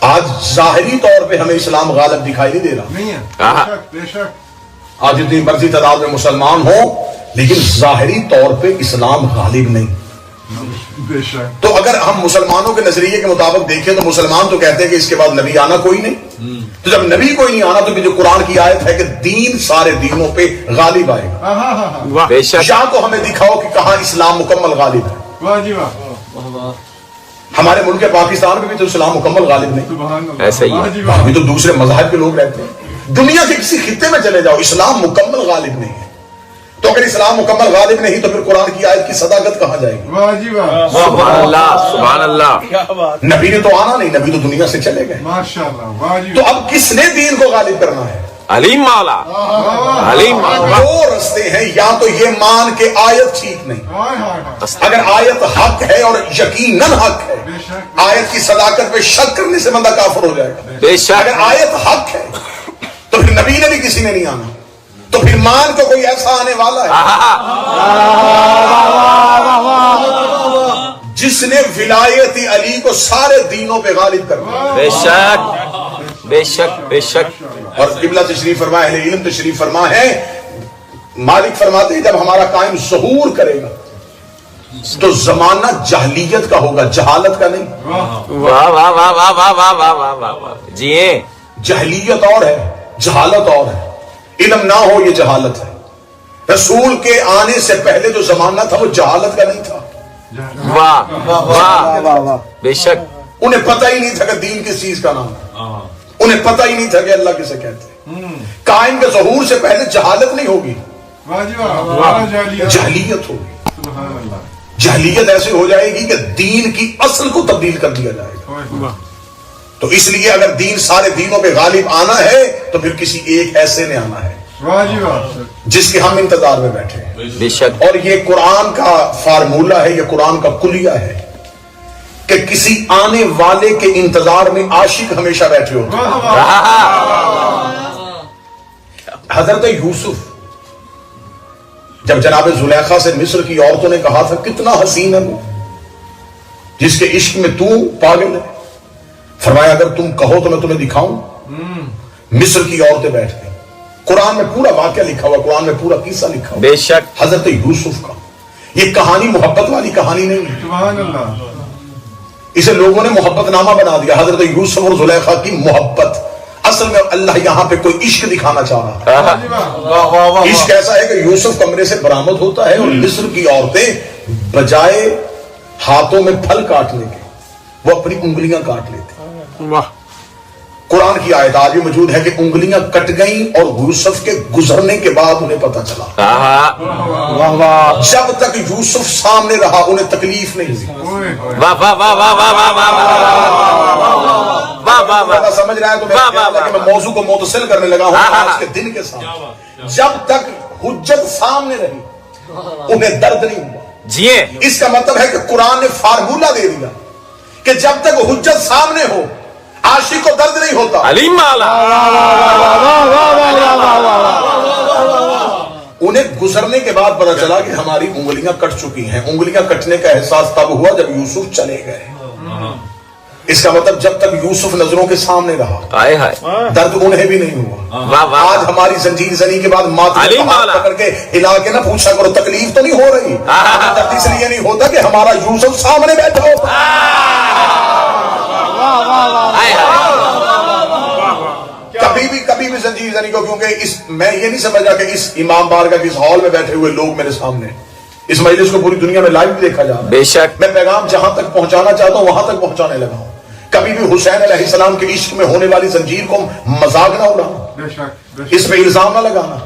آج ظاہری طور پہ ہمیں اسلام غالب دکھائی نہیں دے رہا. نہیں ہے. بے شک. آج اتنی مرضی تعداد میں مسلمان ہوں لیکن ظاہری طور پہ اسلام غالب نہیں. بے شک. تو اگر ہم مسلمانوں کے نظریے کے مطابق دیکھیں تو مسلمان تو کہتے ہیں کہ اس کے بعد نبی آنا کوئی نہیں. تو جب نبی کوئی نہیں آنا تو جو قرآن کی آیت ہے کہ دین سارے دینوں پہ غالب آئے گا. بے شک. یا تو ہمیں دکھاؤ کہ کہاں اسلام مکمل غالب ہے. واہ جی واہ. ہمارے ملک پاکستان میں بھی تو اسلام مکمل غالب نہیں. سبحان اللہ. ایسا ہی ہے. واہ جی واہ. ابھی تو دوسرے مذاہب کے لوگ رہتے ہیں. دنیا کے کسی خطے میں چلے جاؤ اسلام مکمل غالب نہیں ہے. تو اگر اسلام مکمل غالب نہیں تو پھر قرآن کی آیت کی صداقت کہاں جائے گی؟ واہ جی واہ. سبحان اللہ سبحان اللہ. نبی نے تو آنا نہیں, نبی تو دنیا سے چلے گئے. ماشاء اللہ. واہ جی تو واہ. اب کس نے دین کو غالب کرنا ہے؟ علیم مولا علیم مولا. دو رستے ہیں, یا تو یہ مان کے آیت ٹھیک نہیں. ہائے ہائے ہائے. اگر آیت حق ہے اور یقیناً حق ہے, بے شک. آیت کی صداقت پہ شک کرنے سے بندہ کافر ہو جائے گا. بے شک. اگر آیت حق ہے تو پھر نبی نے بھی کسی نے نہیں آنا, تو پھر مان کو کوئی ایسا آنے والا ہے جس نے ولایت علی کو سارے دینوں پہ غالب کرنا. بے شک بے شک بے شک. اور قبلہ تشریف فرما, اہل علم تشریف فرما ہے, مالک فرماتے ہیں جب ہمارا قائم ظہور کرے گا تو زمانہ جہلیت کا ہوگا, جہالت کا نہیں. واہ واہ واہ واہ واہ واہ واہ واہ واہ واہ. جی جہلیت اور ہے, جہالت اور ہے. علم نہ ہو یہ جہالت ہے. رسول کے آنے سے پہلے جو زمانہ تھا وہ جہالت کا نہیں تھا. واہ واہ بے شک. انہیں پتہ ہی نہیں تھا کہ دین کس چیز کا نام ہے, انہیں پتہ ہی نہیں تھا کہ اللہ کسے کہتے ہیں. قائم کے ظہور سے پہلے جہالت نہیں ہوگی, واہ جی واہ. واہ جالیہ. جہلیت ہوگی. سبحان اللہ. جہلیت ایسے ہو جائے گی کہ دین کی اصل کو تبدیل کر دیا جائے گا. واہ. تو اس لیے اگر دین سارے دینوں پہ غالب آنا ہے تو پھر کسی ایک ایسے نے آنا ہے واہ جی واہ. جس کے ہم انتظار میں بیٹھے ہیں. بے شک. اور یہ قرآن کا فارمولہ ہے, یہ قرآن کا کلیہ ہے کہ کسی آنے والے کے انتظار میں عاشق ہمیشہ بیٹھے ہوتے ہیں. حضرت یوسف جب جناب زلیخا سے مصر کی عورتوں نے کہا تھا کتنا حسین ہے وہ, جس کے عشق میں تو پاگل ہے, فرمایا اگر تم کہو تو میں تمہیں دکھاؤں. مصر کی عورتیں بیٹھ گئی. قرآن میں پورا واقعہ لکھا ہوا, قرآن میں پورا قصہ لکھا ہوا بے شک. حضرت یوسف کا. یہ کہانی محبت والی کہانی نہیں ہے, سبحان اللہ. اسے لوگوں نے محبت نامہ بنا دیا. حضرت یوسف اور زلیخا کی محبت, اصل میں اللہ یہاں پہ کوئی عشق دکھانا چاہ رہا ہے. واہ جی واہ. عشق ایسا ہے کہ یوسف کمرے سے برآمد ہوتا ہے اور مصر کی عورتیں بجائے ہاتھوں میں پھل کاٹنے کے وہ اپنی انگلیاں کاٹ لیتے. واہ. قرآن کی آیت آج بھی موجود ہے کہ انگلیاں کٹ گئیں اور یوسف کے گزرنے کے بعد انہیں پتا چلا. واہ واہ جب تک یوسف سامنے رہا انہیں تکلیف نہیں ہوئی. اوئے اوئے. واہ واہ واہ واہ واہ واہ واہ واہ واہ. پتا سمجھ رہا ہے تو میں موضوع کو متصل کرنے لگا ہوں آج کے دن کے ساتھ. جب تک حجت سامنے رہی انہیں درد نہیں ہوا. جی اس کا مطلب ہے کہ قرآن نے فارمولہ دے دیا کہ جب تک حجت سامنے ہو عاشق کو درد نہیں ہوتا. علیم مولا. انہیں گزرنے کے بعد پتا چلا کہ ہماری انگلیاں کٹ چکی ہیں. انگلیاں کٹنے کا احساس تب ہوا جب یوسف چلے گئے. اس کا مطلب جب تک یوسف نظروں کے سامنے رہا ہائے ہائے. درد انہیں بھی نہیں ہوا. واہ واہ. آج ہماری زنجیر زنی کے بعد ماتھے علی پہ ہاتھ مولا. پکڑ کے ہلا کے نہ پوچھا کرو تکلیف تو نہیں ہو رہی. درد اس لیے نہیں ہوتا کہ ہمارا یوسف سامنے بیٹھا ہوتا. ہائے ہائے. کبھی بھی زنجیر زنی کو, کیونکہ میں یہ نہیں سمجھا کہ اس امام بارگاہ کے اس ہال میں بیٹھے ہوئے لوگ میرے سامنے, اس مجلس کو پوری دنیا میں لائیو دیکھا جا رہا ہے. بے شک. میں پیغام جہاں تک پہنچانا چاہتا ہوں وہاں تک پہنچانے لگا ہوں. کبھی بھی حسین علیہ السلام کے عشق میں ہونے والی زنجیر کو مذاق نہ اڑانا, بے شک. اس پہ الزام نہ لگانا.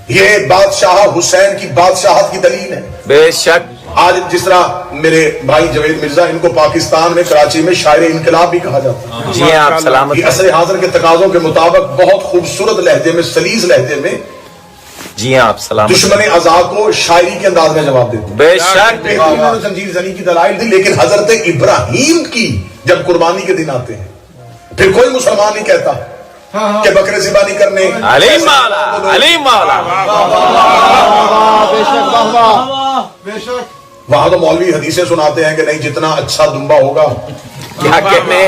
یہ بادشاہ حسین کی بادشاہت کی دلیل ہے. بے شک. آج جس طرح میرے بھائی جوید مرزا, ان کو پاکستان میں کراچی میں شاعر انقلاب بھی کہا جاتا ہے. جی آپ سلامت. یہ عصر حاضر کے تقاضوں کے مطابق بہت خوبصورت لہجے میں, سلیز لہجے میں جی آپ سلامت. دشمن ازا کو شاعری کے انداز میں جواب دیتے ہیں. بے شک. انہوں نے زنجیر زنی کی دلائل دی, لیکن حضرت ابراہیم کی جب قربانی کے دن آتے ہیں پھر کوئی مسلمان نہیں کہتا کہ بکرے ذبح نہیں کرنے. علیم مولا علیم مولا. بے شک. وہاں تو مولوی حدیثیں سناتے ہیں کہ نہیں جتنا اچھا دمبا ہوگا کیا کہنے.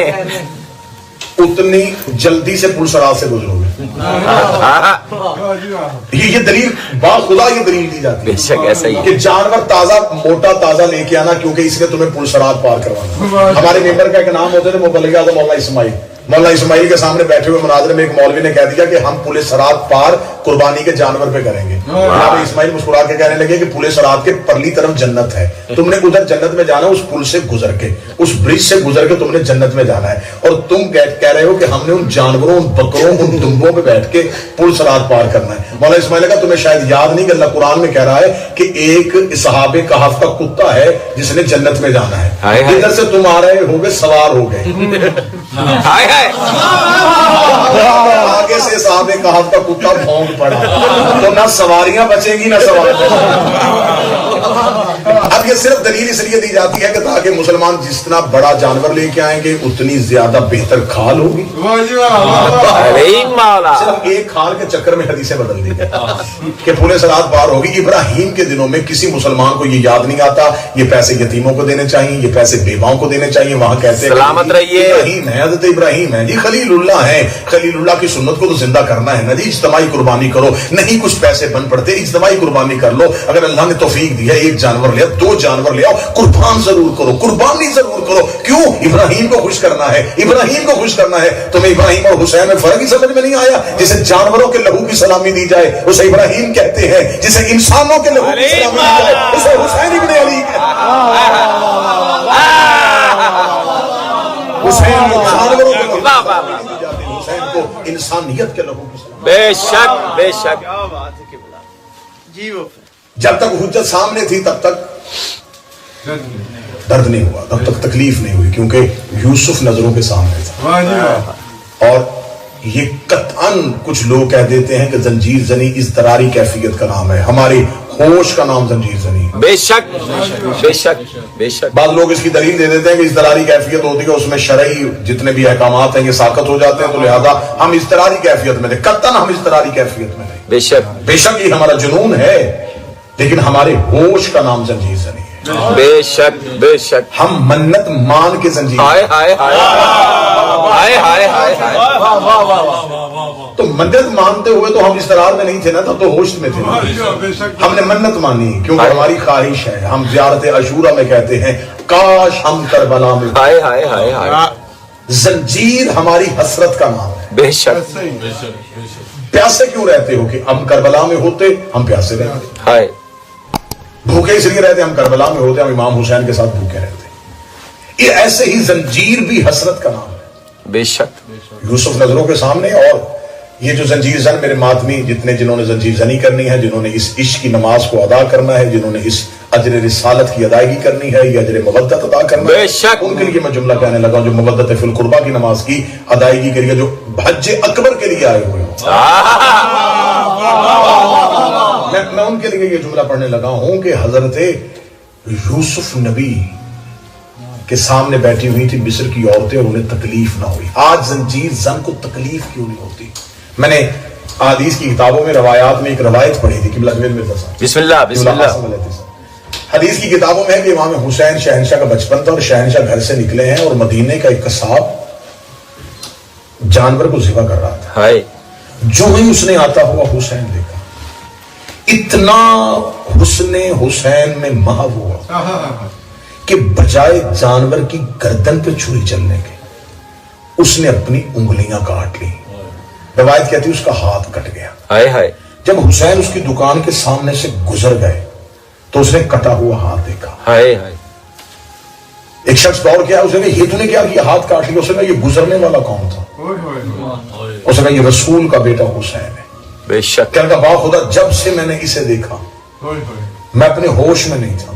उतनी जल्दी से पुलसराज से गुजरोगे। वाह जी वाह। ये दलील बाखुदा ये दलील दी जाती है बेशक ऐसा ही है। कि जानवर ताजा मोटा ताजा लेके आना, क्योंकि इसने तुम्हें पुलसराज पार करवाना। हमारे मेंबर का एक नाम होते थे मुबल्लिग आज़म मौलाना इस्माइल। मौलाना इस्माइल के सामने बैठे हुए मुनाज़रे में एक मौलवी ने कह दिया कि हम पुलिस सरात पार कुर्बानी के जानवर पे करेंगे। जनाब इस्माइल मुस्कुरा के कहने लगे कि पुलिस सरात के परली तरफ जन्नत है, तुमने उधर जन्नत में जाना, उस पुल से गुजर के, उस ब्रिज से गुजर के तुमने जन्नत में जाना है। और तुम कह रहे हो कि हमने उन जानवरों, उन बकरों, उन दुम्बों पे बैठ के पुल सरात पार करना है। मौलाना इस्माइल का तुम्हें शायद याद नहीं कि अल्लाह कुरान में कह रहा है कि एक सहाबे कहफ का कुत्ता है जिसने जन्नत में जाना है। इधर से तुम आ रहे होगे, सवार हो गए, हाय हाय आगे से साहबे कहफ का कुत्ता भौंक पड़ा, तो ना सवारियां बचेंगी ना सवार। अब ये सिर्फ दलील इसलिए दी जाती है कि ताकि मुसलमान जितना बड़ा जानवर लेके आएंगे उतनी ज्यादा बेहतर खाल होगी। वाह जी वाह। अरे मौला, सिर्फ एक खाल के चक्कर में हदीसें बदल दी कि पूरे सरात पार होगी। इब्राहिम के दिनों में किसी मुसलमान को ये याद नहीं आता ये पैसे यतीमों को देने चाहिए, ये पैसे बेवाओं को देने चाहिए। वहां कहते हैं सलामत रहिए, इब्राहिम है, हज़रत इब्राहिम है जी, खलीलुल्लाह है। खलीलुल्लाह की सुन्नत को तो जिंदा करना है ना जी। इज्तिमाई कुर्बानी करो, नहीं कुछ पैसे बन पड़ते, इज्तिमाई कुर्बानी कर लो। अगर अल्लाह ने तौफीक दी है एक जानवर ले आओ, 2 जानवर ले आओ, कुर्बान जरूर करो, कुर्बानी जरूर करो। क्यों? इब्राहिम को खुश करना है, इब्राहिम को खुश करना है। तुम्हें इब्राहिम और हुसैन में फर्क ही समझ में नहीं आया? जिसे जानवरों के लहू की सलामी दी जाए उसे इब्राहिम कहते हैं, जिसे इंसानों के लहू की सलामी दी जाए उसे हुसैन इब्ने अली कहते हैं। हुसैन को जानवरों के लहू की सलामी दी जाती है, हुसैन को इंसानियत के लहू की सलामी। बेशक बेशक। जी वो जब तक हुज्जत सामने थी तब तक दर्द नहीं हुआ, तब तक तकलीफ नहीं हुई, क्योंकि यूसुफ नजरों के सामने था। वाह जी वाह। और ये कतअन कुछ लोग कह देते हैं कि जंजीर जनी इज़्तिरारी कैफियत का नाम है, हमारे होश का नाम जंजीर जनी है। बेशक बेशक बेशक। बाद लोग इसकी दलील दे देते हैं कि इज़्तिरारी कैफियत होती है, उसमें शरई जितने भी अहकामात हैं ये साकत हो जाते हैं, तो लिहाजा हम इज़्तिरारी कैफियत में थे। कतअन हम इज़्तिरारी कैफियत में नहीं। बेशक बेशक ये हमारा जुनून है, लेकिन हमारे होश का नाम जंजीर जनी है। बेशक बेशक। हम मन्नत मान के जंजीर, हाय हाय हाय हाय हाय हाय हाय। तो मन्नत मानते हुए तो हम इस्तरार में नहीं थे ना, तब तो होश में थे ना। बेशक। हमने मन्नत मानी क्योंकि हमारी ख्वाहिश है। हम ज़ियारत अशूरा में कहते हैं काश हम करबला में। हाय हाय हाय हाय। जंजीर हमारी हसरत का नाम है। बेशक। प्यासे क्यों रहते हो? कि हम करबला में होते हम प्यासे रहते, हाय। भूखे इसलिए रहते हम करबला में होते, हम इमाम हुसैन के साथ भूखे रहते। ये ऐसे ही जंजीर भी हसरत का नाम है। बेशक। यूसुफ नजरों के सामने, और ये जो जंजीर जन मेरे मातमी जितने जिन्होंने जंजीर जनी करनी है, जिन्होंने इस इश्क की नमाज को अदा करना है, जिन्होंने इस अजर रिसालत की अदायगी करनी है, ये अजर मुवद्दत अदा करना है, बेशक। उनके लिए मैं जुमला कहने लगा जो मुवद्दत फिल कुर्बा की नमाज की अदायगी के लिए, जो हज अकबर के लिए आए हुए हो, मैं उनके लिए ये जुमला पढ़ने लगा हूं कि हजरत यूसुफ नबी के सामने बैठी हुई थी मिस्र की औरतें और उन्हें तकलीफ ना हुई। आज जंजीर जन को तकलीफ क्यों नहीं होती? मैंने हदीस की किताबों में रवायात में एक रवायत पढ़ी थी कि बिस्मिल्लाह बिस्मिल्लाह। हदीस की किताबों में है कि इमाम हुसैन शहनशाह का बचपन था और शहनशाह घर से निकले हैं और मदीने का एक कसाब जानवर को ज़िबा कर रहा था। हाय। जो ही उसने आता हुआ हुसैन देखा, इतना हुस्ने हुसैन में महव हुआ कि बजाय जानवर की गर्दन पे छुरी चलने के उसने अपनी उंगलियां काट ली। रवायत कहती है उसका हाथ कट गया। हाय हाय। जब हुसैन उसकी दुकान के सामने से गुजर गए तो उसने कटा हुआ हाथ देखा। हाय हाय। एक शख्स दौड़ के आया, उसने कहा ये तूने क्या किया? हाथ काट लिया। उसने कहा ये गुजरने वाला कौन था? उसने कहा ये रसूल का बेटा हुसैन है। बेशक। क्या कहा वाह खुदा, जब से मैंने इसे देखा मैं अपने होश में नहीं था,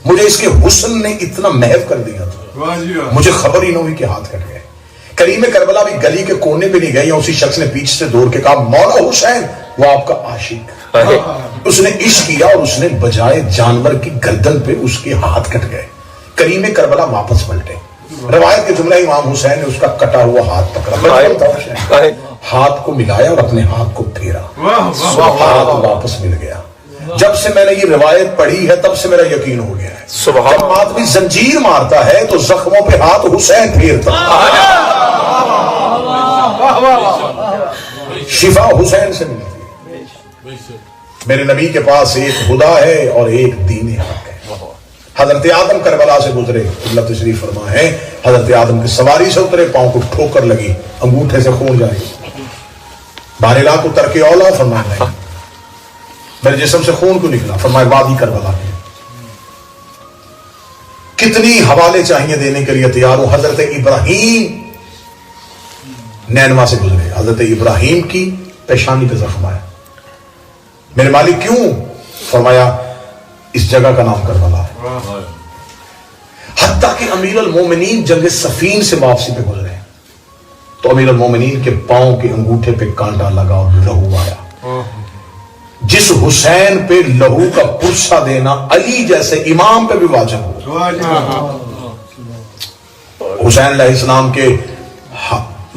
मुझे इसके हुस्न ने इतना महव कर दिया था, मुझे खबर ही न हुई कि हाथ कट गए। करीम करबला भी गली के कोने पे नहीं गई, उसी शख्स ने पीछे से दौड़ के कहा मौला हुसैन, वो आपका आशिक। उसने इश्क किया और उसने बजाय जानवर की गर्दन पे उसके हाथ कट गए। करीम करबला वापस पलटे। रवायत के जुमला इमाम हुसैन ने उसका कटा हुआ हाथ पकड़ा, हाथ को मिलाया और अपने हाथ को फेरा, हाथ वापस मिल गया। जब से मैंने ये रिवायत पढ़ी है तब से मेरा यकीन हो गया है, जब आदमी जंजीर मारता है तो जख्मों पे हाथ हुसैन फेरता। शिफा हुसैन से मिलती है। मेरे नबी के पास एक खुदा है और एक दीन हक है। हजरत आदम करबला से गुजरे, अल्लाह तशरीफ फरमा है, हजरत आदम की सवारी से उतरे, पांव को ठोकर लगी, अंगूठे से खून जारी, बारिला को तरके औला, फरमाया मेरे जिस्म से खून क्यों निकला, फरमाया वादी करबला के। कितनी हवाले चाहिए देने के लिए तैयार हूं। हजरत इब्राहीम नैनवा से गुजरे, हजरत इब्राहीम की पेशानी पे जख्म आया, मेरे मालिक क्यों, फरमाया इस जगह का नाम करबला है। हत्ता कि अमीर अल मोमिनीन जंग सफीन से वापसी पे गुजरे तो अमीर अल मोमिनीन के पांव के अंगूठे पे कांटा लगा और लहू आया। जिस हुसैन पे लहू का पुरसा देना अली जैसे इमाम पे भी वाजिब हो। हुसैन अलैहिस्सलाम के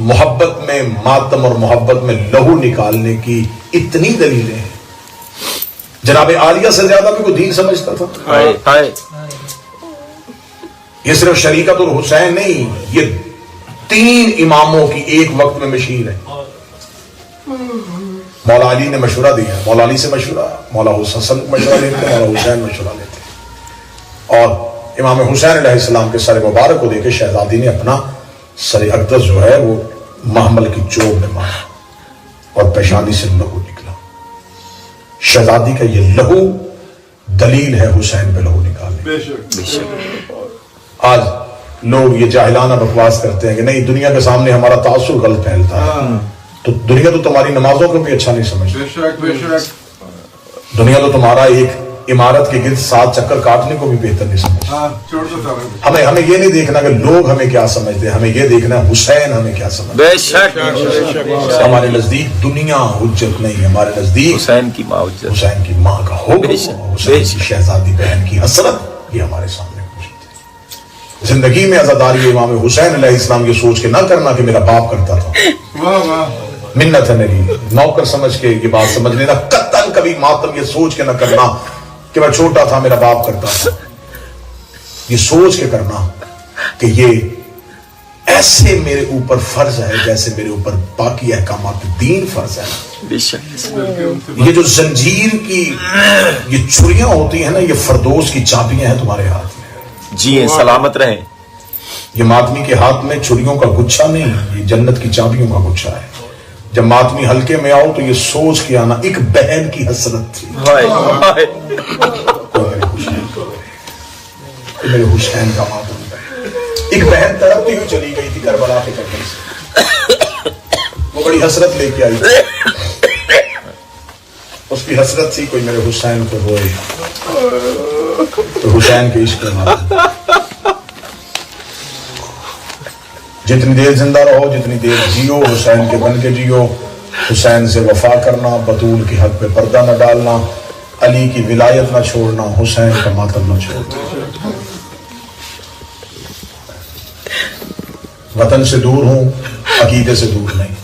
मोहब्बत में मातम और मोहब्बत में लहू निकालने की इतनी दलीलें हैं। जनाब आलिया से ज्यादा भी कोई दीन समझता था। ये सिर्फ शरीकतुल हुसैन नहीं, ये 3 इमामों की एक वक्त में मशीर है। मौला अली ने मशवरा दिया, मौला अली से मशवरा, मौला हसन मशवरा लेते, मौला हुसैन मशवरा लेते। और इमाम हुसैन अलैहिस्सलाम के सर मुबारक को देखे शहजादी ने अपना सर अक़दस जो है वो महमल की चोट में मारा और पेशानी से लहू निकला। शहजादी का ये लहू दलील है हुसैन पे लहू निकालने। आज लोग ये जाहिलाना बकवास करते हैं कि नहीं, दुनिया के सामने हमारा तासुर गलत फैलता है, तो दुनिया तो तुम्हारी नमाजों को भी अच्छा नहीं समझती। दुनिया तो तुम्हारा एक इमारत के गिर्द 7 चक्कर काटने को भी बेहतर नहीं समझती। हमें ये नहीं देखना कि लोग हमें क्या समझते हैं, हमें ये देखना हुसैन हमें क्या समझते हैं। बेशक हमारे नजदीक दुनिया हुज्जत नहीं है, हमारे नजदीक हुसैन की माँ हुज्जत, हुसैन की माँ का हुक्म, हुसैन की शहजादी बहन की हसरत, ये हमारे सामने जिंदगी में आजादारी इमाम हुसैन अलैहिस्सलाम ये सोच के ना करना कि मेरा बाप करता था, मिन्नत है मेरी, नौकर समझ के ये बात समझ लेना, कत्तन कभी मातम ये सोच के ना करना कि मैं छोटा था मेरा बाप करता था। ये सोच के करना कि ये ऐसे मेरे ऊपर फर्ज है जैसे मेरे ऊपर बाकी अहकामात दीन फर्ज है। ये जो जंजीर की ये छुरियां होती हैं ना, ये फरदोस की चाबियां हैं तुम्हारे हाथ में। जी सलामत रहें। ये मातमी के हाथ में छुरियों का गुच्छा नहीं, ये जन्नत की चाबियों का गुच्छा है। जब मातमी हल्के में आओ तो ये सोच के आना, एक बहन की हसरत थी, मेरे हुसैन का मातम है। एक बहन तड़पती हुई चली गई थी करबला के चक्कर से, वो बड़ी हसरत लेके आई थी, उसकी हसरत थी कोई मेरे हुसैन को रोए, तो हुसैन के इश्क में जितनी देर जिंदा रहो, जितनी देर जियो, हुसैन के बन के जियो, हुसैन से वफा करना, बतूल के हक पे पर्दा न डालना, अली की विलायत न छोड़ना, हुसैन का मातम न छोड़ना। वतन से दूर हूं, अकीदे से दूर नहीं।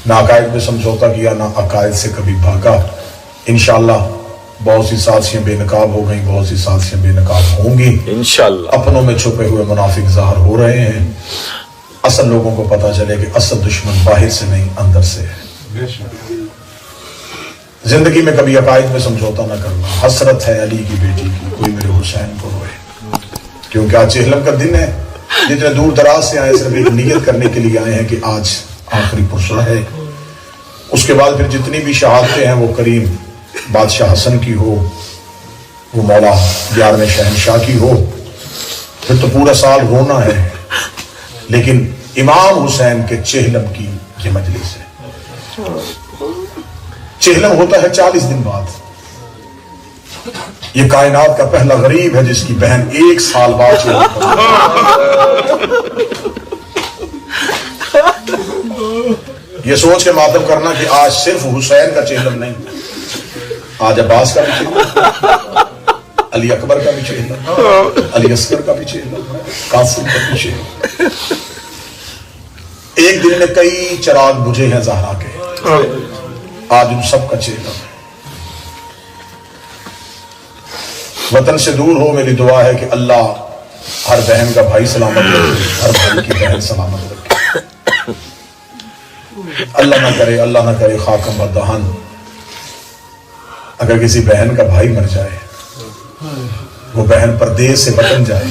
ना अकायद में समझौता किया, ना अकायद से कभी भागा। इंशाअल्लाह बहुत सी साजिशें बेनकाब हो गई, बहुत सी साजिशें बेनकाब होंगी इंशाअल्लाह। अपनों में छुपे हुए मुनाफिक ज़ाहिर हो रहे हैं, असल लोगों को पता चले कि असल दुश्मन बाहर से नहीं अंदर से है। जिंदगी में कभी अकायद में समझौता न करना। हसरत है अली की बेटी की, कोई मेरे हुसैन को रोए, क्योंकि आज चेहलम का दिन है। जितने दूर दराज से आए सिर्फ एक नियत करने के लिए आए हैं कि आज आखिरी पुरसा है। उसके बाद फिर जितनी भी शहादतें हैं वो करीम बादशाह हसन की हो, वो मौला 11वें शहनशाह की हो, फिर तो पूरा साल रोना है। लेकिन इमाम हुसैन के चेहलम की ये मजलिस है। चेहलम होता है 40 दिन बाद। ये कायनात का पहला गरीब है जिसकी बहन 1 साल बाद ये सोच के मातम करना कि आज सिर्फ हुसैन का चेहलम नहीं, आज अब्बास का भी चेहलम, अली अकबर का भी चेहलम, अली असगर का भी चेहलम, कासिम का भी चेहलम। एक दिन में कई चिराग बुझे हैं ज़हरा के, आज उन सब का चेहलम है। वतन से दूर हो, मेरी दुआ है कि अल्लाह हर बहन का भाई सलामत रखे, हर भाई की बहन सलामत रखे। अल्लाह ना करे खाकम बदहन, अगर किसी बहन का भाई मर जाए, वो बहन परदेश से वतन जाए,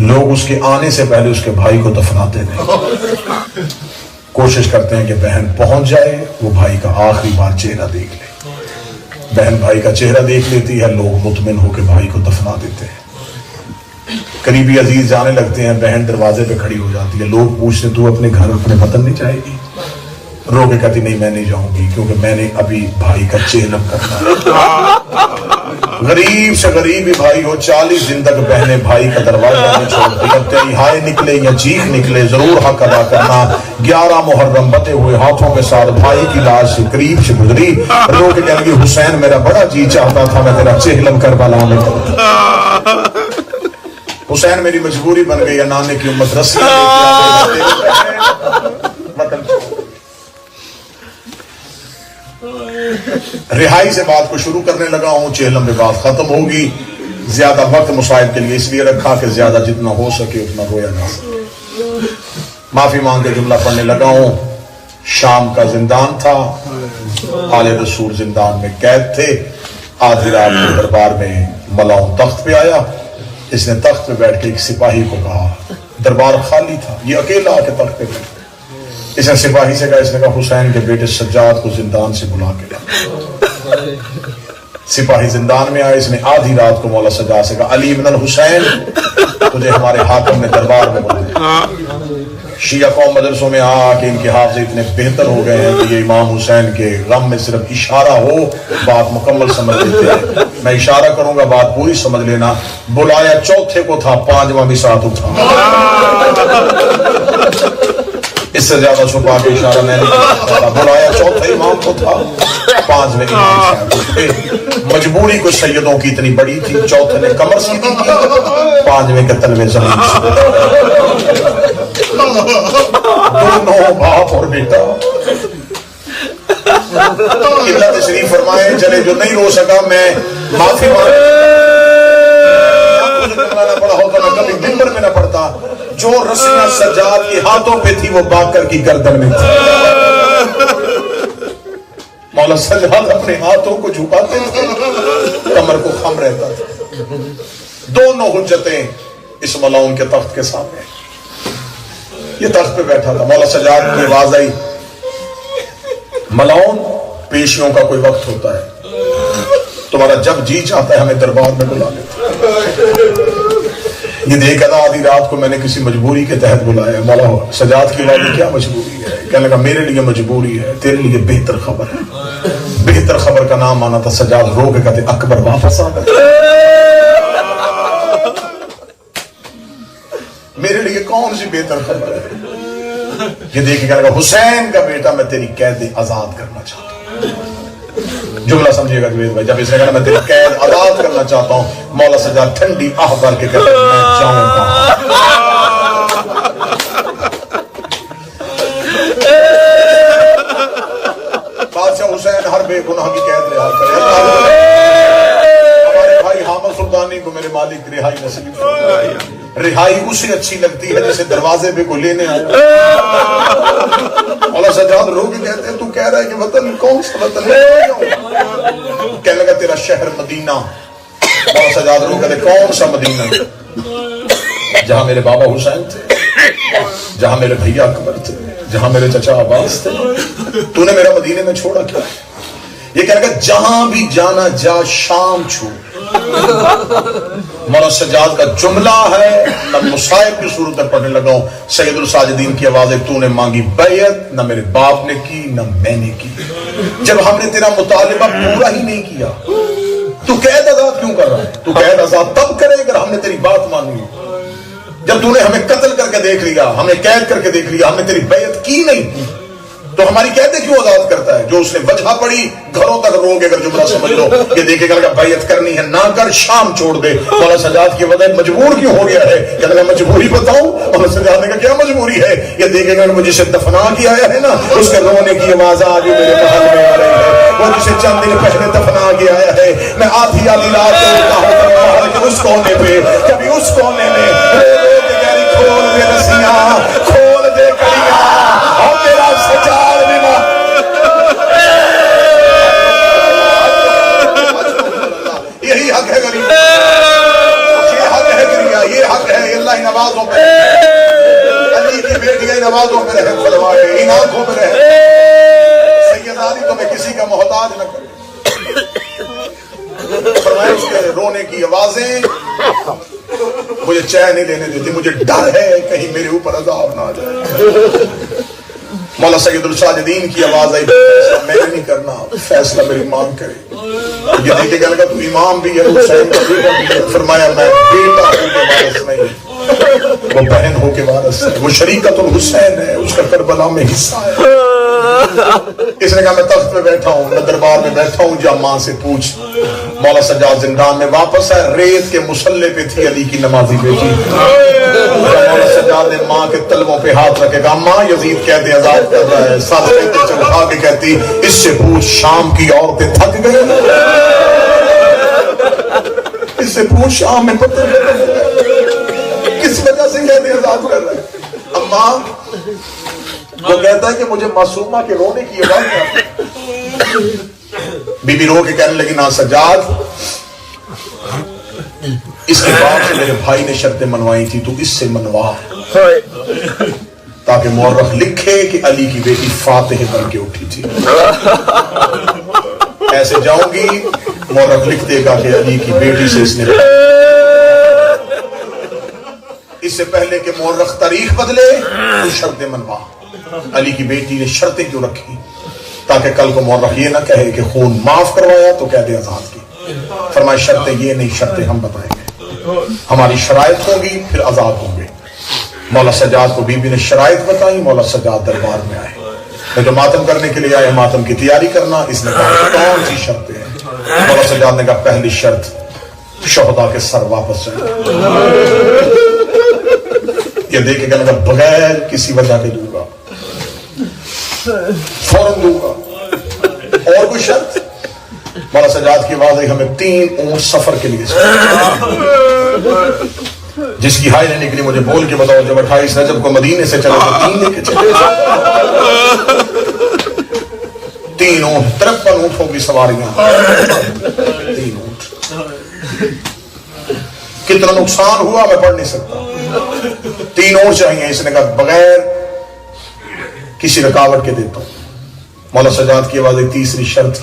लोग उसके आने से पहले उसके भाई को दफनाते हैं, कोशिश करते हैं कि बहन पहुंच जाए, वो भाई का आखिरी बार चेहरा देख ले। बहन भाई का चेहरा देख लेती है, लोग मुतमिन होकर भाई को दफना देते हैं। करीबी अजीज जाने लगते हैं, बहन दरवाजे पे खड़ी हो जाती है, लोग पूछते तू अपने घर अपने वतन नहीं जाएगी? रो के कहती नहीं मैं नहीं जाऊंगी, क्योंकि मैंने अभी भाई का चेहलम करना है। गरीब से गरीब ही भाई हो, 40 दिन तक बहने भाई का दरवाजा नहीं छोड़ती, जब तेरी हाय निकले या चीख निकले जरूर हक अदा करना। 11 मुहर्रम बते हुए हाथों के साथ भाई की लाश से करीब से गुजरी, रो के कहने लगी हुसैन मेरा बड़ा जी चाहता था मैं तेरा चेहलम करबला में करूं। हुसैन मेरी मजबूरी बन गई, नाने की उम्मत रस्सियां रिहाई से बात को शुरू करने लगा हूं। चेहलम में बात खत्म होगी, ज्यादा वक्त मुसाहिब के लिए इसलिए रखा कि ज्यादा जितना हो सके उतना रोया ना। माफी मांग के जुमला पढ़ने लगा हूं। शाम का जिंदान था, आले रसूल जिंदान में कैद थे। आधी रात के दरबार में मलाउन तख्त पे आया, इसने तख्त पे बैठ के एक सिपाही को कहा, दरबार खाली था, ये अकेला आके तख्त पे बैठा। इसने सिपाही से कहा, इसने कहा हुसैन के बेटे सज्जाद को जिंदान से बुला के ला। सिपाही जिंदान में आया, इसने आधी रात को मौला सज्जाद से कहा, अली इब्न हुसैन तुझे हमारे हाकिम ने दरबार में बुलाया। शिया कौम मदरसों में आके इनके हाफिज इतने बेहतर हो गए हैं कि ये इमाम हुसैन के गम में सिर्फ इशारा हो बात मुकम्मल समझ लेते हैं। मैं इशारा करूंगा बात पूरी समझ लेना। बुलाया चौथे को था, 5वां भी साथ उठा। इससे ज्यादा छुपा के इशारा नहीं करता। बुलाया चौथे इमाम को था, 5वें इमाम साहब उठे। मजबूरी को सैयदों की इतनी बड़ी थी, चौथे ने कमर सीधी की, 5वें के तलवे जमीन से। दोनों बाप और बेटा किल्ला तशरीफ फरमाए। चले जो नहीं रो सका मैं माफी करना पड़ा होता, मैं कभी मिंबर में ना पड़ता। जो रस्सियां सज्जाद के हाथों पे थी वो बाकर की गर्दन में थी। मौला सज्जाद अपने हाथों को झुकाते थे, कमर को खम रहता था। दोनों हुज्जतें इस मलाउन के तख्त के सामने, ये तख्त पे बैठा था। मौला सज्जाद की आवाज आई, मलाउन पेशियों का कोई वक्त होता है, तुम्हारा जब जी चाहता है हमें दरबार में बुला लेते। ये देख अदा आधी रात को मैंने किसी मजबूरी के तहत बुलाया। मौला सज्जाद की आवाज क्या मजबूरी है? कहने लगा मेरे लिए मजबूरी है, तेरे लिए बेहतर खबर है। बेहतर खबर का नाम माना था। सज्जाद रो के कहते अकबर वापस आ गए। मेरे लिए कौन सी बेहतर खबर है? ये देखिए कहने लगा हुसैन का बेटा मैं तेरी कैद आजाद करना चाहता हूं। जुमला समझिएगा जुबैर भाई, जब इसने कहा मैं तेरी कैद आजाद करना चाहता हूं, मौला सज्जाद ठंडी आह भर के कहते मैं जाऊंगा। बादशाह हुसैन हर बेगुनाह की कैद रिहा करे। हमारे भाई हामिद सुल्तानी को मेरे मालिक रिहाई नसीब करे। रिहाई उसे अच्छी लगती है जैसे दरवाजे पे को लेने आया। मौला सज्जाद रो के कहते हैं तू कह रहा है कि वतन कौन सा वतन है? कहने लगा तेरा शहर मदीना। मौला सज्जाद रो कहते कौन सा मदीना? जहां मेरे बाबा हुसैन थे, जहां मेरे भैया अकबर थे, जहां मेरे चचा अब्बास थे। तूने मेरा मदीने में छोड़ा क्या? ये कहने लगा जहां भी जाना जा शाम छोड़। मौला सज्जाद का जुमला है, मैं मुसाहिब की सूरत में पढ़ने लगा हूं। सैयदुल साजिदीन की आवाज है, तूने मांगी बैयत, न मेरे बाप ने की न मैंने की। जब हमने तेरा मुतालिबा पूरा ही नहीं किया, तू कैद आजाद क्यों कर रहा है? तू कैद आजाद तब करे अगर हमने तेरी बात मानी। जब तूने हमें कत्ल करके देख लिया, हमें कैद करके देख लिया, हमने तेरी बैयत की नहीं, तो हमारी कैदे क्यों आजाद करता है? जो उसने वजह पड़ी घरों तक रोगे अगर जुमला समझ लो। ये देखेगा लगा बैयत करनी है ना कर, शाम छोड़ दे। मौला सज्जाद की वजह मजबूर क्यों हो गया है? कहने मजबूरी बताऊं? मौला सज्जाद ने कहा क्या मजबूरी है? ये देखेगा मुझे जिसे दफना किया है ना, उसके रोने की आवाज आज मेरे महल में आ रही है। वो जिसे चंद दिन पहले दफना के आया है, मैं आधी आधी रात महल के उस कोने पे, कभी उस कोने में खोल दे रसियां, खोल दे कड़ियां, और तेरा बेटियां इन आवाजों में रहम फरमाए, इन आंखों में रहम। सैयदानी तुम्हें किसी का मोहताज न करे। फरमाया उसके रोने की आवाजें मुझे चैन नहीं लेने देती, मुझे डर है कहीं मेरे ऊपर अजाब ना आ जाए। मौला सैयदुल साजिदीन की आवाज आई, फैसला मैंने नहीं करना, फैसला मेरी मां करे। ये देखे गया लगा तू इमाम भी है, हुसैन का बेटा भी है। फरमाया मैं बेटा होके वारिस नहीं, वो बहन होके वारिस है, वो शरीकतुल हुसैन है, उसका करबला में हिस्सा है। इसने कहा मैं तख्त पे बैठा हूँ, मैं दरबार में बैठा हूँ, जा माँ से पूछ। मौला सज्जाद जिंदान में वापस है, रेत के मुसल्ले पे थी अली की नमाजी बेटी। मौला सज्जाद ने माँ के तलवों पे हाथ रखेगा, माँ यजीद कहते आजाद कर रहा है, साथ कहते चमका के कहती इससे पूछ शाम की औरतें थक गई, इससे पूछ शाम में पत्थर किस वजह से कहते आजाद कर रहा है। अम्मा वो कहता है कि मुझे मासूमा के रोने की आवाज आती। बीबी रो के कहने लगी ना सज्जाद, इसके बाद से मेरे भाई ने शर्तें मनवाई थी, तू इससे मनवा ताकि मुअर्रख लिखे कि अली की बेटी फातिह बन के उठी थी। ऐसे जाऊंगी मुअर्रख लिख देगा कि अली की बेटी से इसने, इससे पहले कि मुअर्रख तारीख बदले तो शर्तें मनवा। अली की बेटी ने शर्तें क्यों रखी? ताकि कल को मुअर्रख ये ना कहे कि खून माफ करवाया तो कह दे आजाद की। फरमाया शर्तें ये नहीं, शर्तें हम बताएंगे, हमारी शराइत होगी फिर आजाद होंगे। मौला सज्जाद को बीबी ने शराइत बताई, मौला सज्जाद दरबार में आए, मैं जो मातम करने के लिए आए मातम की तैयारी करना। इसने कहा कौन सी शर्तें हैं? मौला सज्जाद ने कहा पहली शर्त शोहदा के सर वापस जाए। ये देखे कहने बगैर किसी वजह के दूंगा, फौरन दूंगा। और कोई शर्त? मौला सज्जाद की आवाज आई हमें 3 ऊंट सफर के लिए, जिसकी हाय नहीं निकली मुझे बोल के बताओ। जब 28 रजब को मदीने से चले तो 3 लेके चले, 3 ऊंट, 53 ऊंट होगी सवारियां, 3 ऊंट। कितना नुकसान हुआ मैं पढ़ नहीं सकता। 3 ऊंट चाहिए। इसने कहा बगैर किसी रुकावट के देता हूं। मौला सज्जाद की आवाज तीसरी शर्त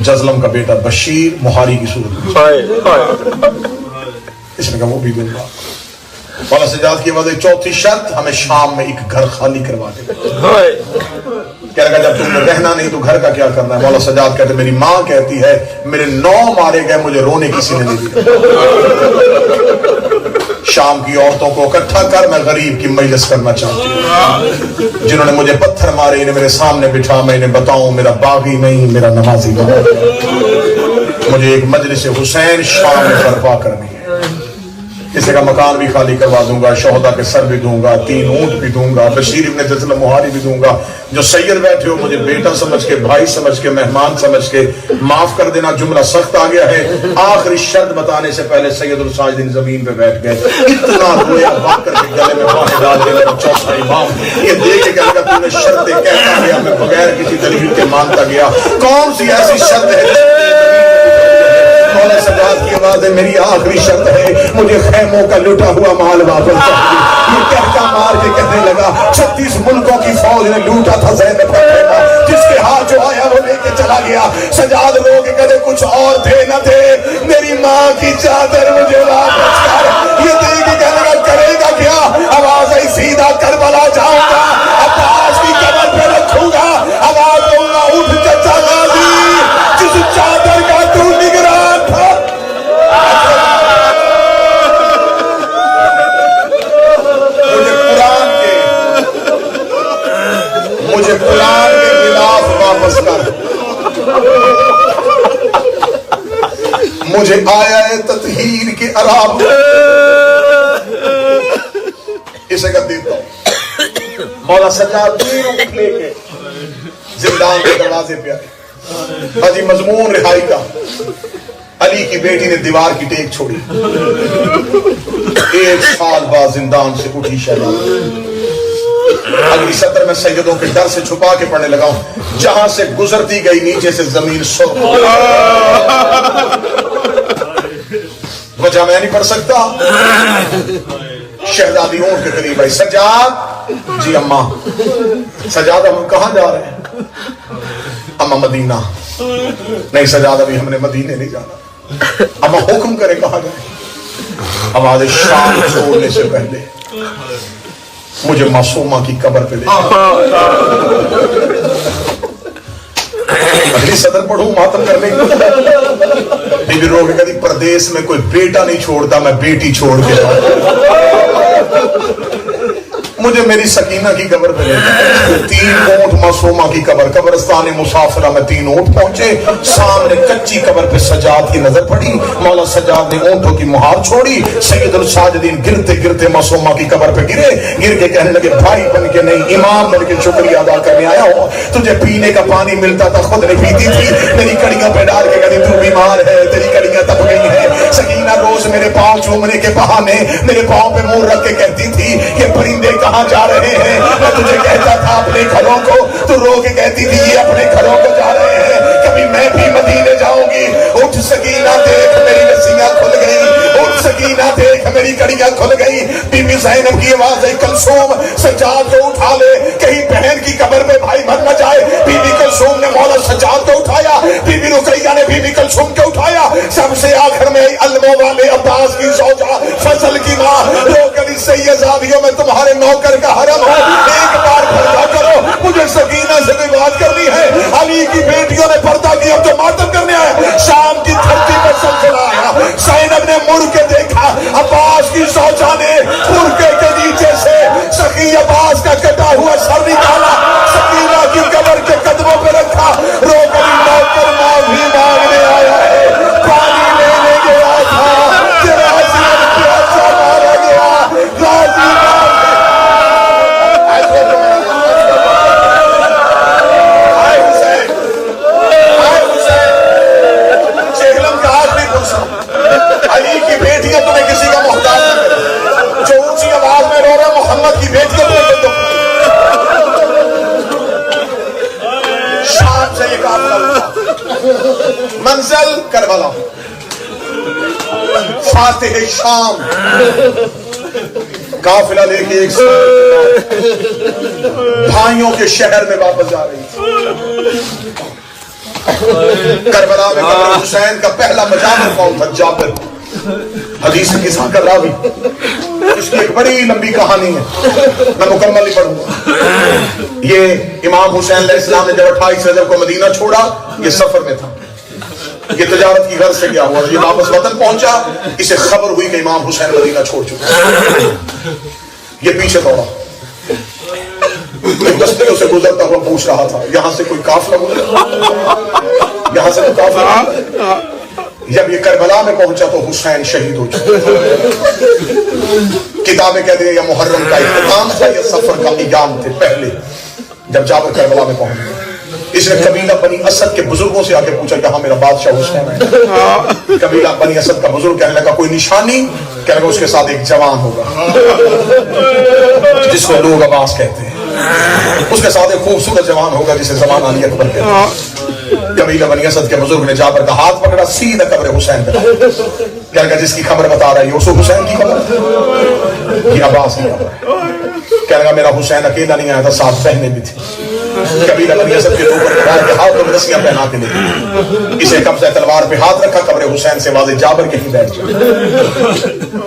जजलम का बेटा बशीर मुहारी की सूरत। इसने कहा वो भी दूंगा। मौला सज्जाद की आवाज चौथी शर्त हमें शाम में एक घर खाली करवा दे। क्या लगा जब तुमने रहना नहीं तो घर का क्या करना है? मौला सज्जाद कहते मेरी माँ कहती है मेरे 9 मारे गए, मुझे रोने किसी ने नहीं दिया। शाम की औरतों को इकट्ठा कर, मैं गरीब की मजलिस करना चाहती हूँ। जिन्होंने मुझे पत्थर मारे इन्हें मेरे सामने बिठा, मैं इन्हें बताऊं मेरा बागी नहीं मेरा नमाजी बना। मुझे एक मजलिस हुसैन शाम में बर्पा करनी है। किसी का मकान भी खाली करवा दूंगा, शोहदा के सर भी दूंगा, 3 ऊंट भी दूंगा, बशीर इब्न जजलम मुहारी भी दूंगा। जो सैयद बैठे हो मुझे बेटा समझ के, भाई समझ के, मेहमान समझ के माफ कर देना। जुमला सख्त आ गया है। आखिरी शर्त बताने से पहले सैयदुल साजिदीन जमीन पे बैठ गए। इतना रोया बाकर के गले में बाहें डाल के मेरा चौथा इमाम ये देख के कहने का तूने शर्तें कहता गया, मैं बगैर किसी दलील के मानता गया। कौन सी ऐसी शर्त है? मौला सज्जाद की आवाज है मेरी आखिरी शर्त है मुझे खैमों का लुटा हुआ माल वापस चाहिए। ये कहता मार के कहने लगा 36 मुल्कों की फौज ने लूटा था ज़ैनब का खैमा, जिसके हाथ जो आया वो लेके चला गया। सज्जाद लोग कहते कुछ और थे न थे, मेरी माँ की चादर मुझे वापस कर। ये देख के कहने लगा करेगा क्या? आवाज आई सीधा करबला जाऊंगा, अब्बास की कब्र पे रखूंगा, आवाज दूंगा उठ चचा गाजी जिस चादर का तू निगरान था। मुझे कुरान के खिलाफ वापस कर, मुझे आया है ततहीर के अराब इसे कर देता हूं। मौला सज्जाद लेके जिंदान के दरवाजे पे आए। हाजी मजमून रिहाई का अली की बेटी ने दीवार की टेक छोड़ी। 1 साल बाद जिंदान से उठी शहजादी। अगली सत्र में सैयदों के डर से छुपा के पढ़ने लगा हूं। जहां से गुजरती गई नीचे से जमीन सुर्ख। वजह मैं नहीं पढ़ सकता। शहजादी ऊंट के करीब आई। सजाद, जी अम्मा। सजाद, हम कहाँ जा रहे हैं? अम्मा मदीना। नहीं सजाद, अभी हमने मदीने नहीं जाना। अम्मा हुक्म करे कहाँ जाए? आवाज शाम छोड़ने से पहले मुझे मासूमा की कब्र पे ले। अगली सदर पढ़ू मातम करने की। बीबी रो के कहती प्रदेश में कोई बेटा नहीं छोड़ता, मैं बेटी छोड़ के आऊं। मुझे मेरी सकीना की कब्र पे ले। 3 ऊंट मासूमा की कब्र, कब्रिस्तान मुसाफिरा में 3 ऊंट पहुंचे। सामने कच्ची कब्र पे सजाद की नजर पड़ी। मौला सजाद ने ऊंटों की मुहार छोड़ी। सैयदुल साजिदीन गिरते गिरते मासूमा की कब्र पे गिरे। गिर के कहने लगे भाई बन के नहीं, इमाम बन के शुक्रिया अदा करने आया हूं। तुझे पीने का पानी मिलता था, खुद ने पीती थी। मेरी कड़ियां पे डाल के कहती तू बीमार है, तेरी कड़ियां तप गई है। सकीना रोज मेरे पांव चूमने के बहाने मेरे पांव पे मुंह रख के कहती थी ये परिंदे कहाँ जा रहे हैं? मैं तुझे कहता था अपने घरों को, तू रो के कहती थी ये अपने घरों को जा रहे हैं। कभी मैं भी मदीने जाऊंगी। उठ सकीना, देख मेरी रस्सियां खुल गई। उठ सकीना, देख मेरी कड़ियां खुल गई। बीबी ज़ैनब की आवाज आई कुलसूम सज्जाद को उठा ले, कहीं बहन की कब्र में भाई मर न जाए। बीबी कुलसूम ने मौला सज्जाद को उठाया। बीबी रुकैया ने बीबी कुलसूम को उठाया। सबसे आखिर में अलमो वाले अब्बास की सौजा फजल की माँ रो कर सैयदादियों में तुम्हारे नौकर का हरम है, एक बार पर्दा करो, मुझे सकीना से भी बात करनी है। अली की बेटियों ने पर्दा किया तो मातम करने आया। शाम की धरती पर सिलसिला आया। ज़ैनब ने मुड़ के देखा, अब्बास की सौजा ने बुर्के के नीचे से सखी अब्बास का कटा हुआ सर निकाला, सकीना की कब्र के कदमों पर रखा। रो कर नौकर माफी मांगने आया है, पानी लेने गया था, तेरा हसीन प्यासा मारा गया, गाजी अली की बेटियां तुम्हें किसी का मोहताज नहीं करे। जो ऊंची आवाज में रो रहे मोहम्मद की बेटियां तुम्हें दो। शाम से ये काफिला उठा, मंजिल करबला, फातिह शाम। काफिला लेके एक भाइयों के शहर में वापस जा रही। करबला में कब्र हुसैन का पहला मजामर कौन था? जाबिर। हदीस की साकर रावी। इसकी एक बड़ी लंबी कहानी है, मैं मुकम्मल ही पढ़ूंगा। ये इमाम हुसैन अलैहिस्सलाम ने जब 28 रजब को मदीना छोड़ा, ये सफर में था, ये तजारत की गर्ज से गया हुआ, ये वापस वतन पहुंचा, इसे खबर हुई कि इमाम हुसैन मदीना छोड़ चुके। ये पीछे दौड़ा, एक बस्तियों से गुजरता हुआ पूछ रहा था यहां से कोई काफिला गुजरा, यहां से कोई काफिला। जब ये करबला में पहुंचा तो हुसैन शहीद हो चुके। किताबें कहते हैं यह मुहर्रम का इख्तिताम था, यह सफर का इयाम थे पहले। जब जाबर करबला में पहुंच गए, इसने कबीला बनी असद के बुजुर्गों से आके पूछा कहां मेरा बादशाह हुसैन है। कबीला बनी असद का बुजुर्ग कहने लगा कोई निशानी? कहने लगा उसके साथ एक जवान होगा जिसको लोग अब्बास कहते हैं, उसके साथ एक खूबसूरत जवान होगा जिसे ज़मान अली अकबर कहते हैं। कबीला बनी असद के बुजुर्ग ने जाबर का हाथ पकड़ा, सीधा कब्र हुसैन पे कहने लगा जिसकी खबर बता रही है उसको हुसैन की खबर, ये अब्बास की खबर। कहने लगा मेरा हुसैन अकेला नहीं आया था, 7 बहनें भी थी। कबीला बनी असद के ऊपर के हाथ में रस्सियां पहना के ले, इसे कब्जा तलवार पे हाथ रखा, कब्र हुसैन से वाज़े जाबर के ही बैठ गया,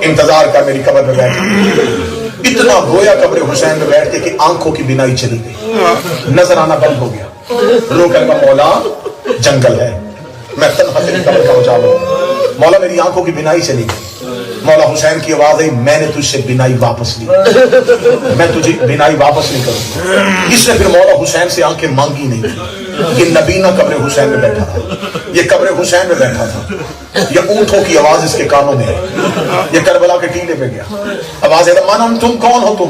इंतजार कर मेरी कब्र में बैठ। इतना रोया कब्र हुसैन में बैठ के कि आंखों की बिनाई चली गई, नजर आना बंद हो गया। रो कर का मौला जंगल है, मैं तन्हा तेरी कब्र का उजाला हूं, मौला मेरी आंखों की बिनाई चली गई। मौला हुसैन की आवाज आई मैंने तुझसे बिनाई वापस ली, मैं तुझे बिनाई वापस नहीं करूंगा। इसने फिर मौला हुसैन से आंखें मांगी नहीं थी। ये नबीना कब्र हुसैन में बैठा था, ये कब्र हुसैन में बैठा था, ये ऊंटों की आवाज इसके कानों में है। ये करबला के टीले पे गया, आवाज है माना तुम कौन हो तुम?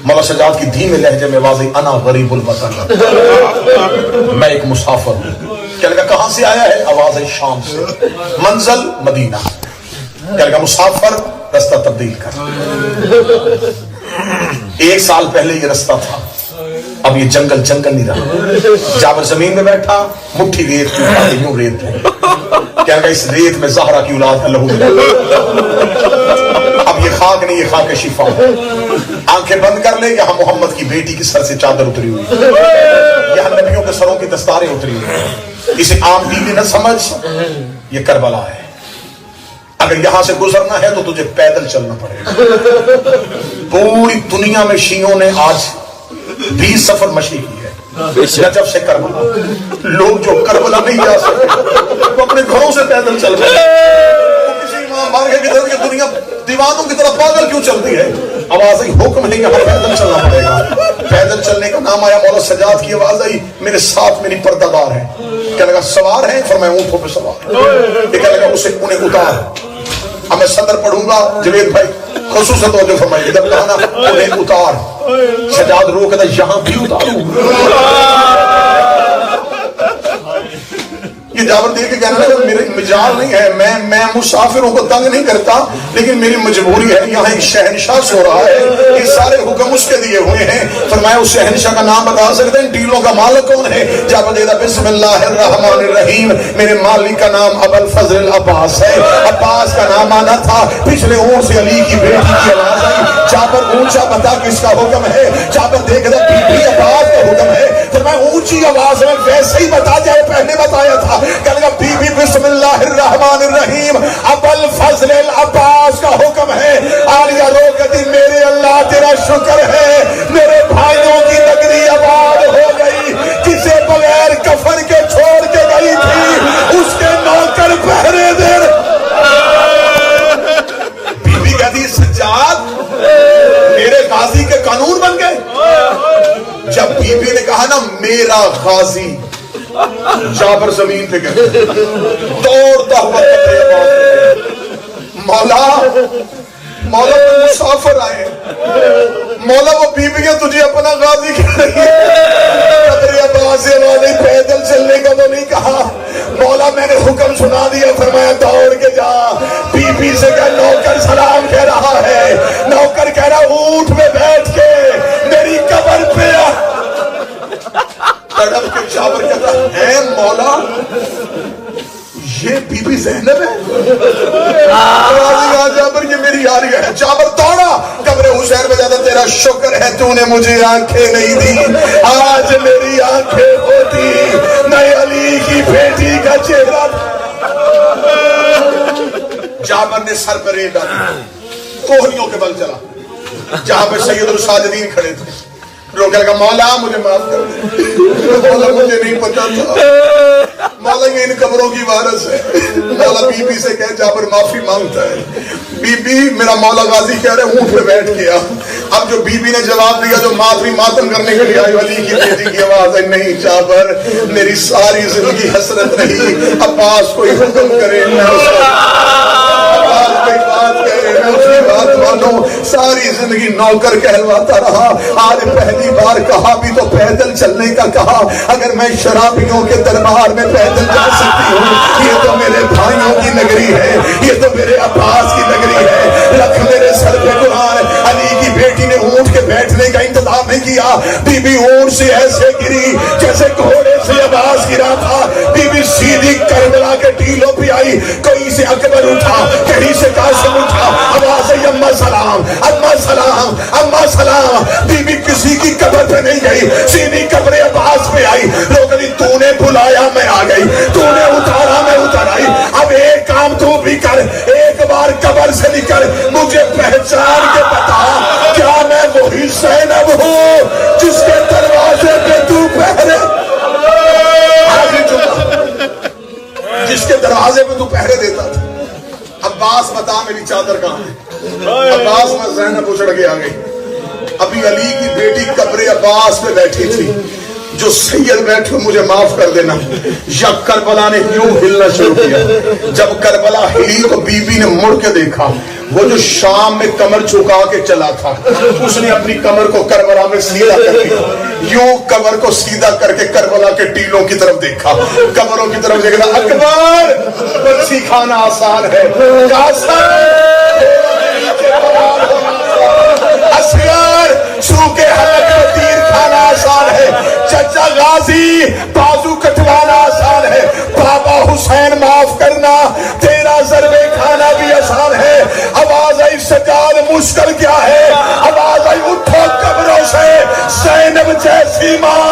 मौला सजाद की धीमे लहजे में आवाज आई अना गरीबुल वतन, मैं एक मुसाफिर हूं। क्या लगा कहां से आया है? आवाज है शाम से, मंजिल मदीना। क्या लगा मुसाफिर रास्ता तब्दील कर। 1 साल पहले ये रास्ता था, अब ये जंगल जंगल नहीं रहा। जाबर जमीन में बैठा, मुट्ठी रेत की यूं रेत है। क्या लगा इस रेत में ज़हरा की औलाद का लहू मिला। अब ये خاک نہیں، یہ خاک شفا ہے۔ آنکھیں بند کر لے، یہاں محمد کی بیٹی کی سر سے چادر اتری ہوئی، یہاں نبیوں کے سروں کی دستاریں اتری ہوئی۔ اسے عام ٹی وی نہ سمجھ، یہ کربلا ہے۔ اگر یہاں سے گزرنا ہے تو تجھے پیدل چلنا پڑے گا۔ پوری دنیا میں شیعوں نے آج 20 سفر مشی کی ہے، نجف سے کربلا۔ لوگ جو کربلا نہیں جا سکتے وہ اپنے گھروں سے پیدل چل رہے ہیں۔ وہ کسی امام بارگاہ کی طرف، یہ دنیا دیوانوں کی طرف پاگل کیوں چلتی ہے؟ آواز آئی، حکم نہیں، یہاں پیدل چلنا پڑے گا۔ پیدل چلنے کا نام آیا، مولا سجاد کی آواز آئی، میرے ساتھ میری پردہ دار ہے۔ کہنے لگا سوار ہیں؟ فرمایا اونٹوں پہ سوار۔ یہ کہنے لگا اسے انہیں اتار۔ اب میں صدر پڑھوں گا، جوید بھائی خصوصاً توجہ فرمائیے، ادھر کہنا انہیں اتار۔ سجاد رو کہتا یہاں بھی اتاروں؟ یہ جابر دے کے کہنا لگا میرے مجال نہیں ہے، میں مسافروں کو تنگ نہیں کرتا، لیکن میری مجبوری ہے، یہاں ایک شہنشاہ سو رہا ہے، یہ سارے حکم اس کے دیے ہوئے ہیں۔ فرمایا اس شہنشاہ کا نام بتا سکتے ہیں؟ ٹیلوں کا مالک کون ہے؟ جابر دے دا بسم اللہ الرحمن الرحیم، میرے مالک کا نام ابو الفضل العباس ہے۔ عباس کا نام آنا تھا، پچھلے اونٹ سے علی کی بیٹی کی آواز آئی، جابر اونچا بتا کس کا حکم ہے؟ جابر دیکھ رہا بی بی عباس کا حکم ہے۔ فرمایا اونچی آواز میں ویسے ہی بتا جائے پہلے بتایا تھا۔ کہنے لگا بی بی بسم اللہ الرحمن الرحیم، ابو الفضل العباس کا حکم ہے۔ عالیہ رو کہتی میرے اللہ تیرا شکر ہے، میرے بھائیوں کی نگری آباد ہو گئی، کسے بغیر کفن کے چھوڑ کے گئی تھی اس کے نوکر پہرے دے۔ بی بی کہتی سجاد میرے غازی کے قانون بن گئے۔ جب بی بی نے کہا نا میرا غازی، جابر زمین پہ گئے، دوڑتا ہوا مولا مولا تو مسافر آئے، مولا وہ بیویاں تجھے اپنا غازی کہہ رہی ہے، قدر عباس والے پیدل چلنے کا تو نہیں کہا۔ مولا میں نے حکم سنا دیا، فرمایا دوڑ کے جا، بی بی سے کہا نوکر سلام کہہ رہا ہے، نوکر کہہ رہا اونٹ میں بیٹھ کے میری قبر پہ آ۔ تڑپ کے جابر کہتا ہے مولا یہ بی بی زینب ہے؟ جابر یہ میری یاری ہے۔ جابر دوڑا قبر حسین میں جاتا، تیرا شکر ہے تو نے مجھے آنکھیں نہیں دی، آج میری آنکھیں ہوتی میں علی کی بیٹی کا چہرہ۔ جابر نے سر پر ریت ڈالی، کوہنیوں کے بل چلا، جہاں پہ سید الساجدین کھڑے تھے۔ روکے لگا مولا مجھے معاف کر دے، مولا مجھے نہیں پتا تھا، مولا یہ ان قبروں کی وارث ہے۔ مولا بی بی سے کہے جابر معافی مانگتا ہے۔ بی بی میرا مولا غازی کہہ رہے اونٹ پہ بیٹھ گیا۔ اب جو بی بی نے جواب دیا، جو معافی ماتم کرنے کے لیے آئی، علی کی بیٹی کی آواز ہے نہیں جابر میری ساری زندگی حسرت رہی، عباس کوئی حکم کرے میں اس کا عباس کوئی بات کہے میں اس کی بات مانوں، ساری زندگی نوکر کہلواتا رہا، آج پہلی بار کہا بھی تو پیدل چلنے کا کہا۔ اگر میں شرابیوں کے دربار میں پیدل جا سکتی ہوں، یہ تو میرے بھائیوں کی نگری ہے، یہ تو میرے عباس کی نگری ہے۔ رکھ میرے سر پہ قرآن۔ علی کی بیٹی نے اونٹ کے بیٹھنے کا انتظام نہیں کیا، بی بی اونٹ سے ایسے گری جیسے گھوڑے سے عباس گرا تھا۔ بی بی سیدھی کربلا کے ٹیلوں پہ آئی، کہیں سے اکبر اٹھا، کہیں سے قاسم اٹھا، آواز ہے اما سلام اما سلام اما سلام۔ بی بی کسی کی قبر پہ نہیں گئی، سیدھی قبر عباس پہ آئی۔ لوگ نے تو نے بلایا میں آ گئی، تو نے اتارا میں اتر آئی۔ اب ایک کام تو بھی کر، ایک بار قبر سے نکل، مجھے پہچان کے بتا کیا میں وہی زینب ہوں جس کے دروازے پہ تو پہرے، جس کے دروازے پہ تو پہرے دیتا تھا۔ عباس بتا میری چادر کہاں ہے؟ عباس میں زینب اچھڑ کے آ گئی۔ ابھی علی کی بیٹی قبر عباس پہ بیٹھی تھی، جو سید بیٹھے مجھے معاف کر دینا۔ یا کربلا نے یوں ہلنا شروع کیا، جب کربلا ہلی تو بی بی نے مڑ کے دیکھا، وہ جو شام میں کمر جھکا کے چلا تھا اس نے اپنی کمر کو کربلا میں سیدھا کر دیا، یوں کمر کو سیدھا کر کے کربلا کے ٹیلوں کی طرف دیکھا، کمروں کی طرف دیکھا۔ اکبر برسی کھانا آسان ہے، اصغر سو کے حلق میں تیر کھانا آسان ہے، چچا غازی بازو کٹوانا آسان ہے، بابا حسین معاف کرنا تیرا ضربے کھانا بھی آسان ہے۔ آواز آئی سجاد مشکل کیا ہے؟ آواز آئی اٹھو قبروں سے زینب جیسی ماں